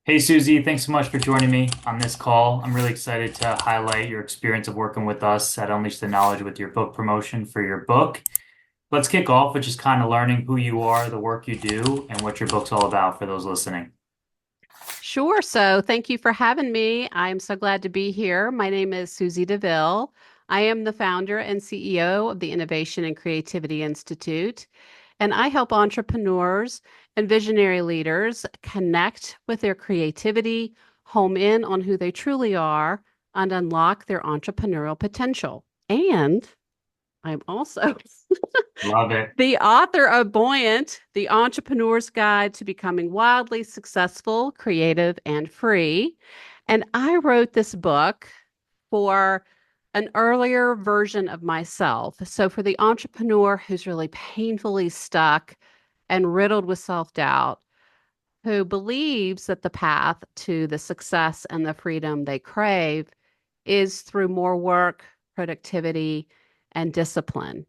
Hey Susie, thanks so much for joining me on this call. I'm really excited to highlight your experience of working with us at Unleash the Knowledge with your book promotion for your book. Let's kick off with just kind of learning who you are, the work you do, and what your book's all about for those listening. Sure. So thank you for having me. I'm so glad to be here. My name is Susie DeVille. I am the founder and CEO of the Innovation and Creativity Institute, and I help entrepreneurs and visionary leaders connect with their creativity, home in on who they truly are, and unlock their entrepreneurial potential. And I'm also Love it. the author of Buoyant, The Entrepreneur's Guide to Becoming Wildly Successful, Creative, and Free. And I wrote this book for an earlier version of myself. So, for the entrepreneur who's really painfully stuck and riddled with self doubt, who believes that the path to the success and the freedom they crave is through more work, productivity, and discipline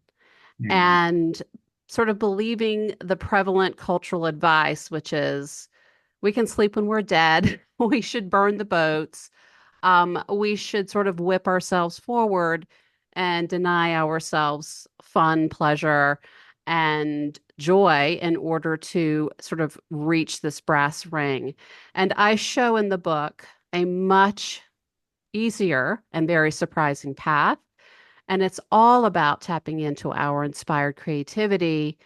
Mhm. and sort of believing the prevalent cultural advice, which is we can sleep when we're dead, we should burn the boats, we should sort of whip ourselves forward and deny ourselves fun, pleasure, and joy in order to sort of reach this brass ring. And I show in the book a much easier and very surprising path, and it's all about tapping into our inspired creativity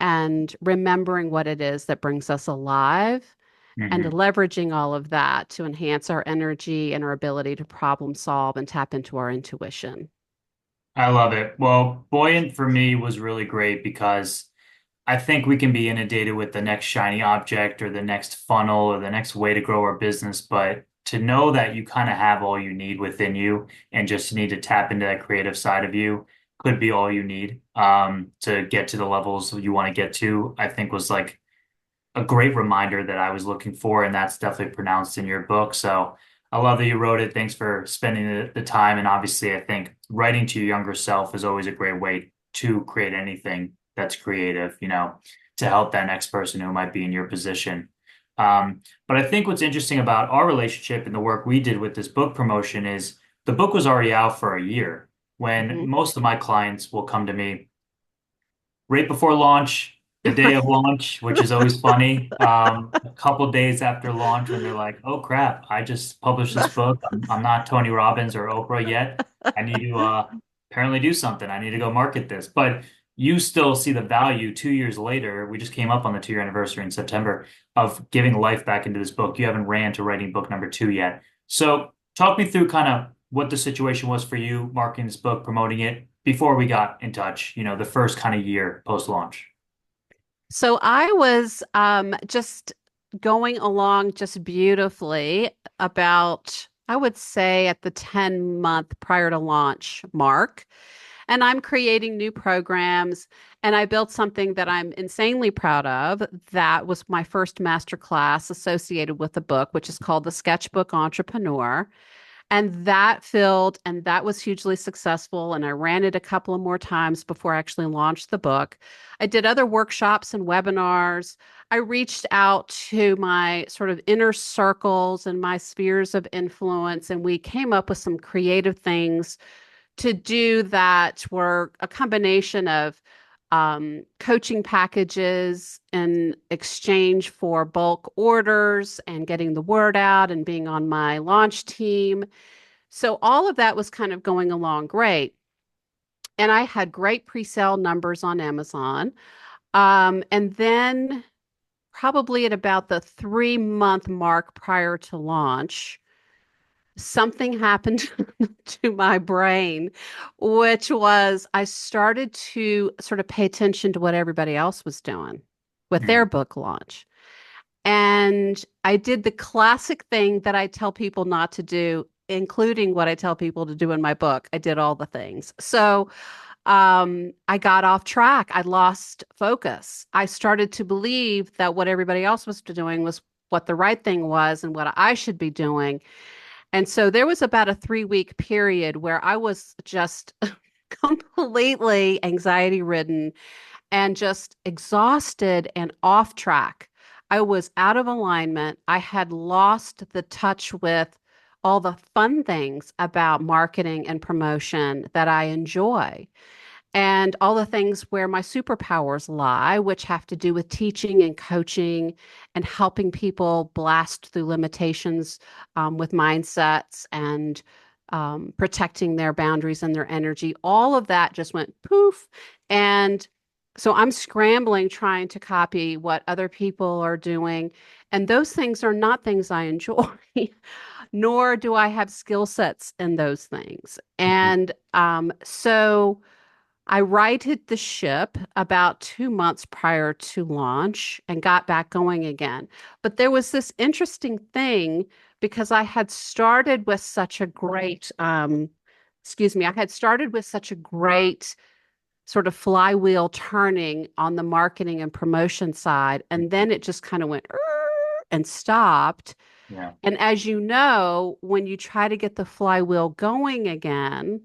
and remembering what it is that brings us alive and Mhm. leveraging all of that to enhance our energy and our ability to problem solve and tap into our intuition. I love it. Well, Buoyant for me was really great because I think we can be inundated with the next shiny object or the next funnel or the next way to grow our business, but to know that you kind of have all you need within you and just need to tap into that creative side of you could be all you need to get to the levels you want to get to, I think was like a great reminder that I was looking for, and that's definitely pronounced in your book. So I love that you wrote it. Thanks for spending the time. And obviously, I think writing to your younger self is always a great way to create anything that's creative, to help that next person who might be in your position. But I think what's interesting about our relationship and the work we did with this book promotion is the book was already out for a year when Mhm. most of my clients will come to me right before launch, the day of launch, which is always funny. A couple days after launch, when they're like, "Oh crap, I just published this book. I'm not Tony Robbins or Oprah yet. I need to apparently do something. I need to go market this." But you still see the value 2 years later. We just came up on the 2 year anniversary in September of giving life back into this book. You haven't ran to writing book number two yet. So talk me through kind of what the situation was for you marketing this book, promoting it before we got in touch, the first kind of year post launch. So I was just going along just beautifully about, I would say, at the 10-month prior to launch mark. And I'm creating new programs. And I built something that I'm insanely proud of. That was my first masterclass associated with the book, which is called The Sketchbook Entrepreneur. And that was hugely successful. And I ran it a couple of more times before I actually launched the book. I did other workshops and webinars. I reached out to my sort of inner circles and my spheres of influence, and we came up with some creative things to do that were a combination of coaching packages in exchange for bulk orders and getting the word out and being on my launch team. So all of that was kind of going along great. And I had great pre-sale numbers on Amazon. And then probably at about the 3 month mark prior to launch, something happened to my brain, which was I started to sort of pay attention to what everybody else was doing with their Mhm. book launch. And I did the classic thing that I tell people not to do, including what I tell people to do in my book. I did all the things. So I got off track. I lost focus. I started to believe that what everybody else was doing was what the right thing was and what I should be doing. And so there was about a 3 week period where I was just completely anxiety ridden and just exhausted and off track. I was out of alignment. I had lost the touch with all the fun things about marketing and promotion that I enjoy, and all the things where my superpowers lie, which have to do with teaching and coaching and helping people blast through limitations with mindsets and protecting their boundaries and their energy. All of that just went poof. And so I'm scrambling trying to copy what other people are doing. And those things are not things I enjoy, nor do I have skill sets in those things. Mhm. And so I righted the ship about 2 months prior to launch and got back going again. But there was this interesting thing because I had started with such a great, I had started with such a great sort of flywheel turning on the marketing and promotion side. And then it just kind of went and stopped. Yeah. And as you know, when you try to get the flywheel going again,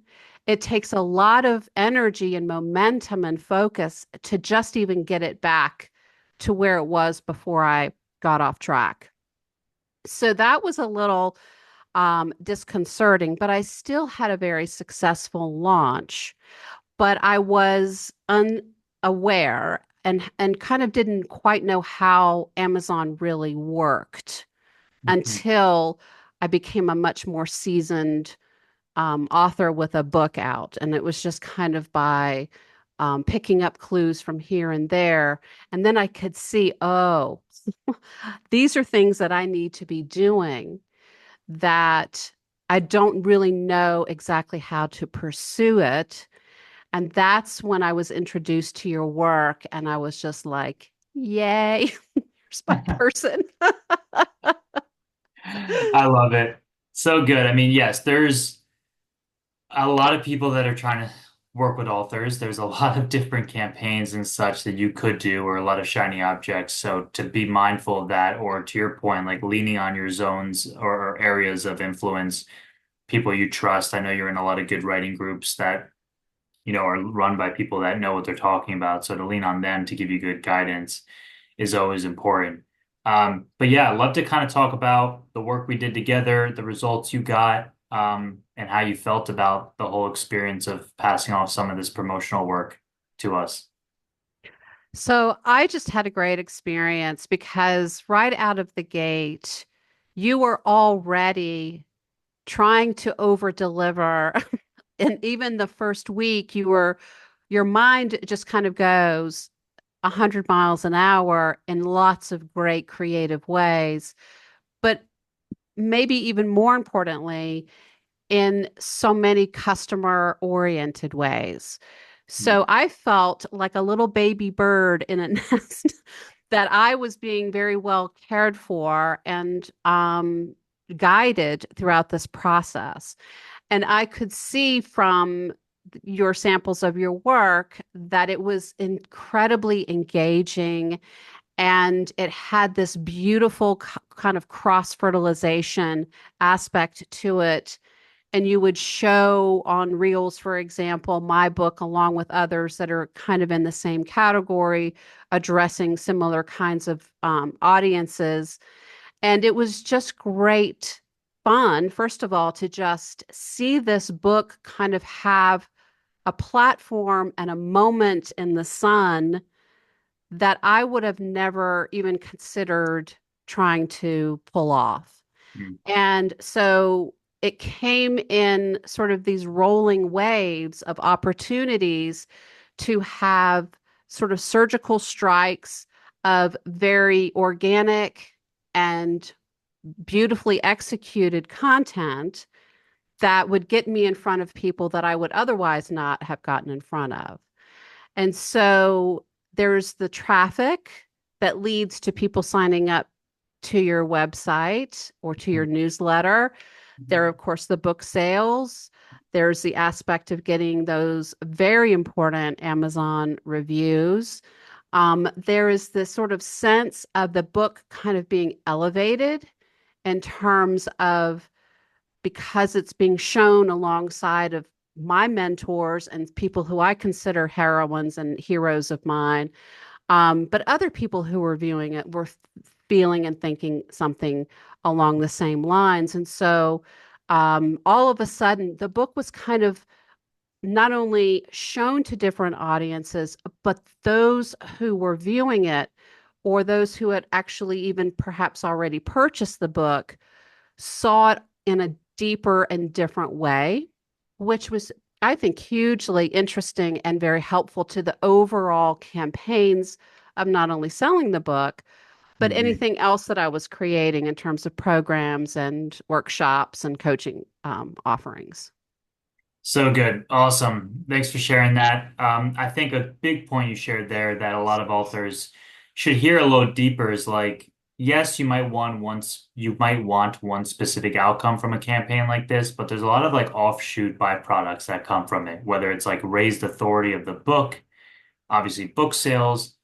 it takes a lot of energy and momentum and focus to just even get it back to where it was before I got off track. So that was a little disconcerting, but I still had a very successful launch. But I was unaware and kind of didn't quite know how Amazon really worked Mhm. until I became a much more seasoned author with a book out. And it was just kind of by picking up clues from here and there. And then I could see, oh, these are things that I need to be doing that I don't really know exactly how to pursue it. And that's when I was introduced to your work, and I was just like, yay, here's my person. I love it. So good. I mean, yes, there's a lot of people that are trying to work with authors. There's a lot of different campaigns and such that you could do, or a lot of shiny objects. So to be mindful of that, or to your point, like leaning on your zones or areas of influence, people you trust. I know you're in a lot of good writing groups that, are run by people that know what they're talking about. So to lean on them to give you good guidance is always important. But yeah, I'd love to kind of talk about the work we did together, the results you got, and how you felt about the whole experience of passing off some of this promotional work to us. So I just had a great experience because right out of the gate, you were already trying to over deliver. And even the first week, your mind just kind of goes 100 miles an hour in lots of great creative ways. But maybe even more importantly, in so many customer oriented ways. Mm. So I felt like a little baby bird in a nest that I was being very well cared for and guided throughout this process. And I could see from your samples of your work that it was incredibly engaging and it had this beautiful kind of cross fertilization aspect to it. And you would show on Reels, for example, my book along with others that are kind of in the same category, addressing similar kinds of audiences. And it was just great fun, first of all, to just see this book kind of have a platform and a moment in the sun that I would have never even considered trying to pull off. Mm. And so it came in sort of these rolling waves of opportunities to have sort of surgical strikes of very organic and beautifully executed content that would get me in front of people that I would otherwise not have gotten in front of. And so there's the traffic that leads to people signing up to your website or to your newsletter. There are, of course, the book sales. There's the aspect of getting those very important Amazon reviews. There is this sort of sense of the book kind of being elevated in terms of because it's being shown alongside of my mentors and people who I consider heroines and heroes of mine. But other people who were viewing it were feeling and thinking something along the same lines. And so all of a sudden, the book was kind of not only shown to different audiences, but those who were viewing it or those who had actually even perhaps already purchased the book saw it in a deeper and different way, which was, I think, hugely interesting and very helpful to the overall campaigns of not only selling the book, but Mhm. anything else that I was creating in terms of programs and workshops and coaching offerings. So good. Awesome. Thanks for sharing that. I think a big point you shared there that a lot of authors should hear a little deeper is like, yes, you might want one specific outcome from a campaign like this, but there's a lot of like offshoot byproducts that come from it, whether it's like raised authority of the book, obviously book sales,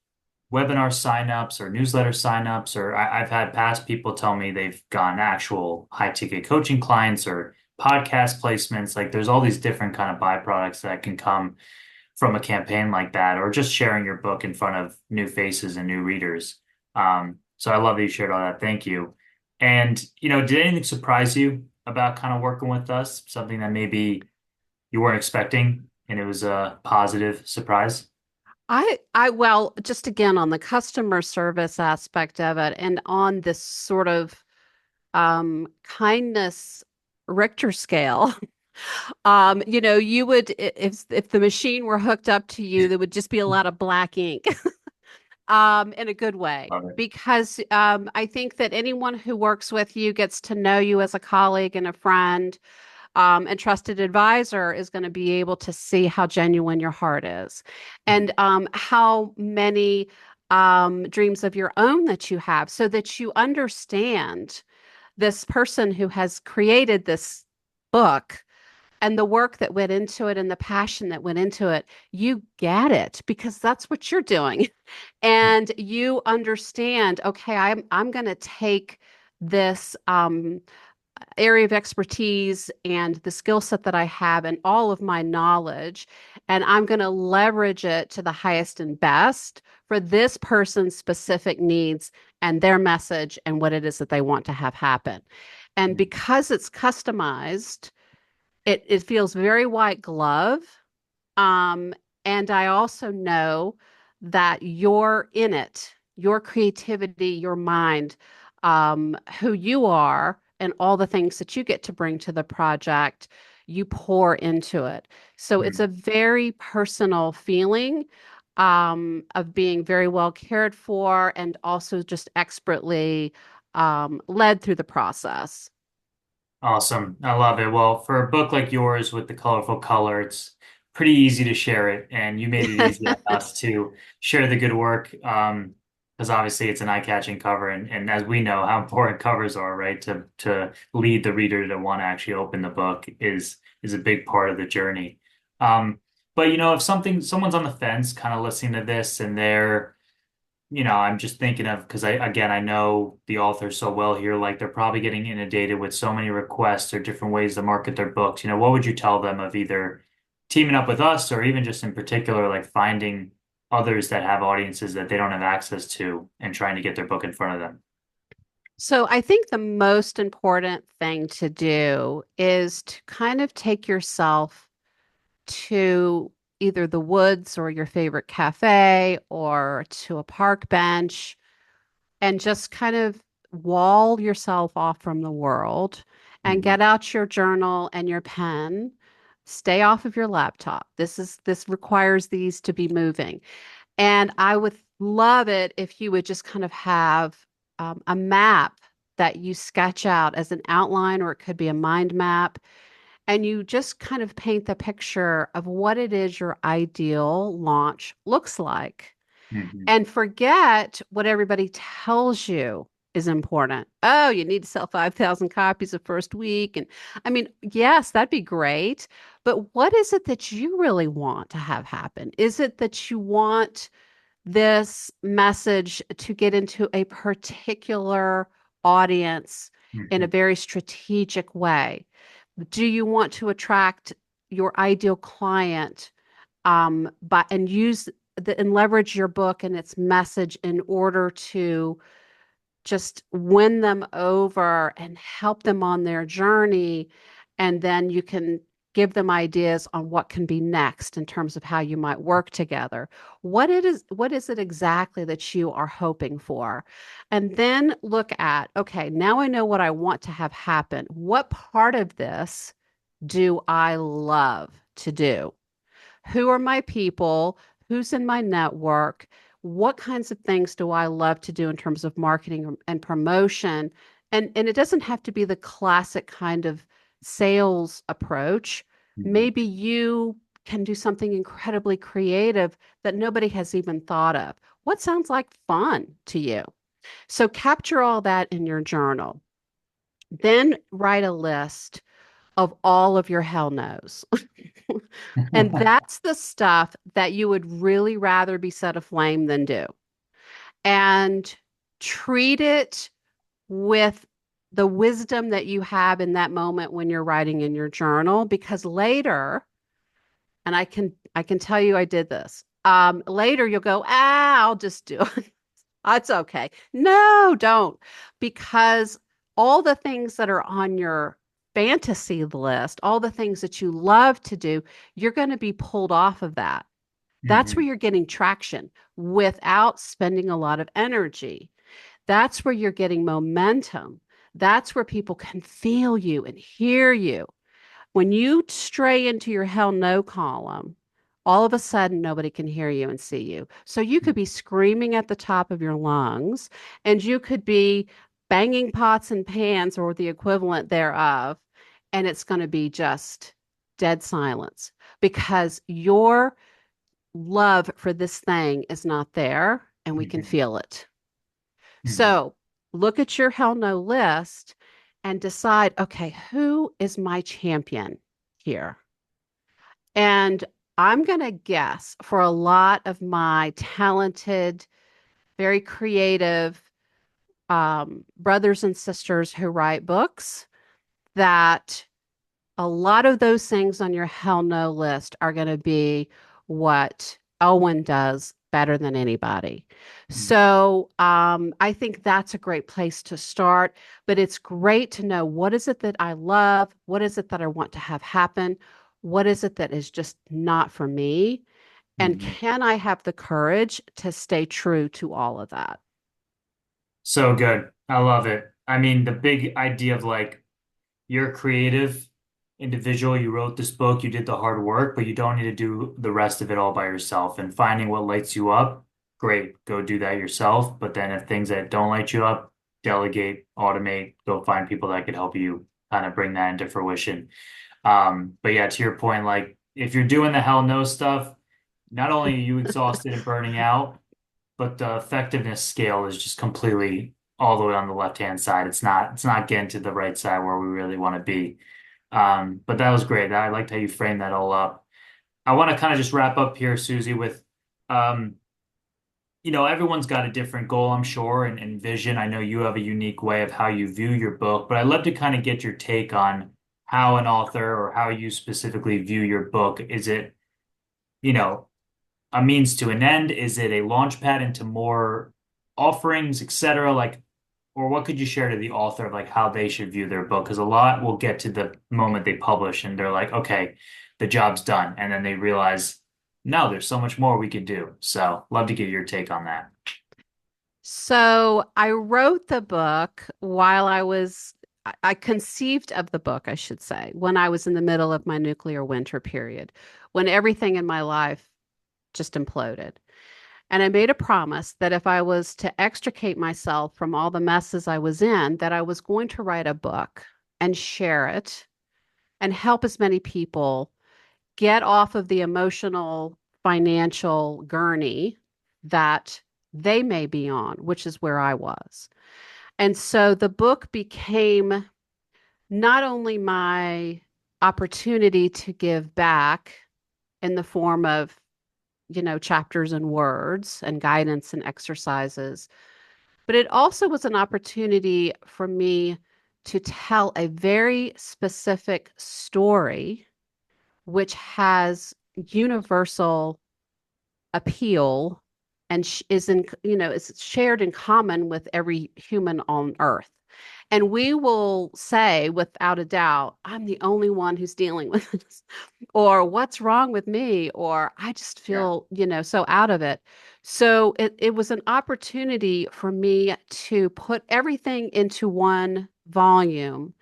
webinar signups or newsletter signups, or I've had past people tell me they've gotten actual high ticket coaching clients or podcast placements. Like there's all these different kind of byproducts that can come from a campaign like that, or just sharing your book in front of new faces and new readers. So I love that you shared all that. Thank you. And, did anything surprise you about kind of working with us? Something that maybe you weren't expecting and it was a positive surprise? Well, just again on the customer service aspect of it and on this sort of kindness Richter scale. You would if the machine were hooked up to you, there would just be a lot of black ink, in a good way. Love it. Because I think that anyone who works with you gets to know you as a colleague and a friend, and trusted advisor is going to be able to see how genuine your heart is and how many dreams of your own that you have so that you understand this person who has created this book and the work that went into it and the passion that went into it. You get it because that's what you're doing. And you understand, okay, I'm going to take this area of expertise and the skill set that I have and all of my knowledge, and I'm going to leverage it to the highest and best for this person's specific needs and their message and what it is that they want to have happen. And because it's customized, it feels very white glove. Um, and I also know that you're in it, your creativity, your mind, who you are, and all the things that you get to bring to the project, you pour into it. So it's a very personal feeling of being very well cared for and also just expertly led through the process. Awesome. I love it. Well, for a book like yours with the colorful color, it's pretty easy to share it, and you made it easy on us to share the good work. Because obviously it's an eye-catching cover, and as we know how important covers are, right? To lead the reader to want to actually open the book is a big part of the journey. But if someone's on the fence, kind of listening to this, and I'm just thinking of because I know the author so well here, like they're probably getting inundated with so many requests or different ways to market their books. What would you tell them of either teaming up with us or even just in particular, like finding others that have audiences that they don't have access to and trying to get their book in front of them? So I think the most important thing to do is to kind of take yourself to either the woods or your favorite cafe or to a park bench and just kind of wall yourself off from the world and Mhm. get out your journal and your pen. Stay off of your laptop. This requires these to be moving. And I would love it if you would just kind of have a map that you sketch out as an outline, or it could be a mind map. And you just kind of paint the picture of what it is your ideal launch looks like. Mhm. And forget what everybody tells you is important. Oh, you need to sell 5,000 copies the first week. And I mean, yes, that'd be great. But what is it that you really want to have happen? Is it that you want this message to get into a particular audience in a Mhm. very strategic way? Do you want to attract your ideal client, and use and leverage your book and its message in order to just win them over and help them on their journey. And then you can give them ideas on what can be next in terms of how you might work together. What is it exactly that you are hoping for? And then look at, okay, now I know what I want to have happen. What part of this do I love to do? Who are my people? Who's in my network? What kinds of things do I love to do in terms of marketing and promotion? And it doesn't have to be the classic kind of sales approach. Mhm. Maybe you can do something incredibly creative that nobody has even thought of. What sounds like fun to you? So capture all that in your journal. Then write a list of all of your hell no's. And that's the stuff that you would really rather be set aflame than do. And treat it with the wisdom that you have in that moment when you're writing in your journal, because later, and I can tell you I did this. Later you'll go, I'll just do it. It's okay. No, don't. Because all the things that are on your fantasy list, all the things that you love to do, you're going to be pulled off of that. That's where Mhm. you're getting traction without spending a lot of energy. That's where you're getting momentum. That's where people can feel you and hear you. When you stray into your hell no column, all of a sudden nobody can hear you and see you. So you could be screaming at the top of your lungs, and you could be banging pots and pans or the equivalent thereof, and it's going to be just dead silence because your love for this thing is not there and we can Mhm. feel it. Mhm. So look at your hell no list and decide, okay, who is my champion here? And I'm going to guess for a lot of my talented, very creative brothers and sisters who write books, that a lot of those things on your hell no list are going to be what Owen does better than anybody. Mhm. So I think that's a great place to start. But it's great to know, what is it that I love? What is it that I want to have happen? What is it that is just not for me? And Mhm. can I have the courage to stay true to all of that? So good. I love it. I mean, the big idea of like you're a creative individual, you wrote this book, you did the hard work, but you don't need to do the rest of it all by yourself. And finding what lights you up, great, go do that yourself. But then if things that don't light you up, delegate, automate, go find people that could help you kind of bring that into fruition. But yeah, to your point, like if you're doing the hell no stuff, not only are you exhausted and burning out, but the effectiveness scale is just completely all the way on the left-hand side. It's not getting to the right side where we really want to be. But that was great. I liked how you framed that all up. I want to kind of just wrap up here, Susie, with um, everyone's got a different goal, I'm sure, and vision. I know you have a unique way of how you view your book, but I'd love to kind of get your take on how an author or how you specifically view your book. Is it, you know, a means to an end? Is it a launch pad into more offerings, etc.? Like, or what could you share to the author of like how they should view their book? Because a lot will get to the moment they publish and they're like, okay, the job's done. And then they realize, no, there's so much more we could do. So love to get your take on that. So I wrote the book while I conceived of the book, I should say, when I was in the middle of my nuclear winter period, when everything in my life just imploded. And I made a promise that if I was to extricate myself from all the messes I was in, that I was going to write a book and share it and help as many people get off of the emotional, financial gurney that they may be on, which is where I was. And so the book became not only my opportunity to give back in the form of, chapters and words and guidance and exercises, but it also was an opportunity for me to tell a very specific story which has universal appeal and is in, is shared in common with every human on earth. And we will say without a doubt, I'm the only one who's dealing with this, or what's wrong with me, or I just Yeah. feel, so out of it. So it was an opportunity for me to put everything into one volume,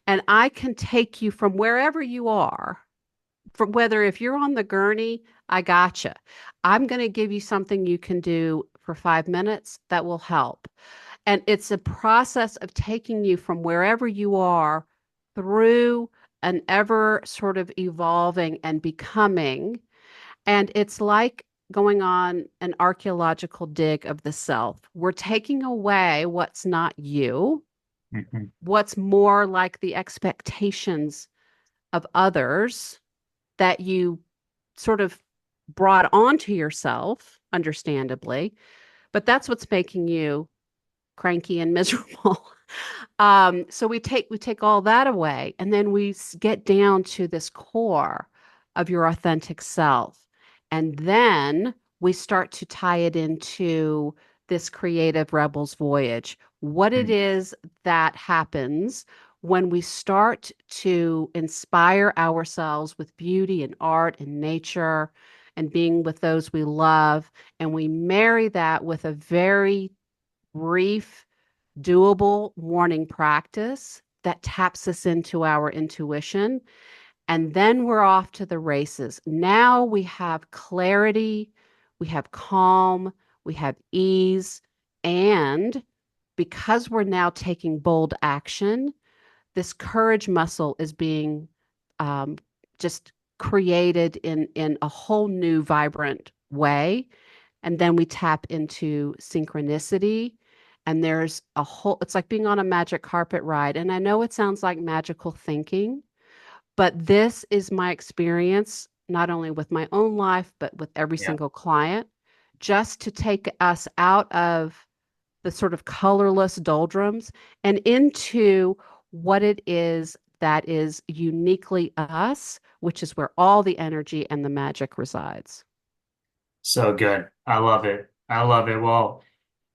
and I can take you from wherever you are, from whether if you're on the gurney, I gotcha. I'm going to give you something you can do for 5 minutes that will help. And it's a process of taking you from wherever you are through an ever sort of evolving and becoming. And it's like going on an archaeological dig of the self. We're taking away what's not you, Mhm. what's more like the expectations of others that you sort of brought onto yourself, understandably, but that's what's making you cranky and miserable. So we take all that away, and then we get down to this core of your authentic self, and then we start to tie it into this creative rebel's voyage. What it Mhm. is that happens when we start to inspire ourselves with beauty and art and nature and being with those we love, and we marry that with a very brief, doable morning practice that taps us into our intuition. And then we're off to the races. Now we have clarity, we have calm, we have ease. And because we're now taking bold action, this courage muscle is being um, just created in a whole new, vibrant way. And then we tap into synchronicity. And there's a whole, it's like being on a magic carpet ride. And I know it sounds like magical thinking, but this is my experience, not only with my own life, but with every Yeah. single client, just to take us out of the sort of colorless doldrums and into what it is that is uniquely us, which is where all the energy and the magic resides. So good. I love it. I love it. Well,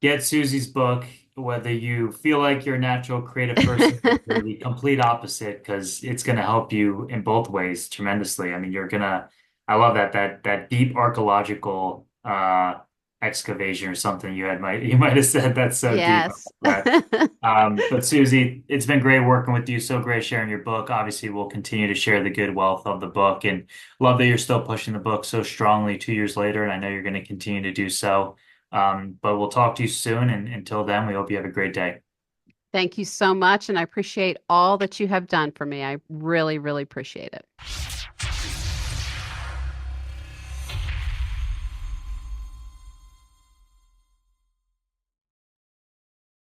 get Susie's book, whether you feel like you're a natural creative person or you're the complete opposite, because it's going to help you in both ways tremendously. I mean, I love that deep archaeological excavation or something you might have said that's so deep. I Yes. love that. But Susie, it's been great working with you. So great sharing your book. Obviously, we'll continue to share the good wealth of the book, and love that you're still pushing the book so strongly 2 years later. And I know you're going to continue to do so. But we'll talk to you soon. And until then, we hope you have a great day. Thank you so much. And I appreciate all that you have done for me. I really, really appreciate it.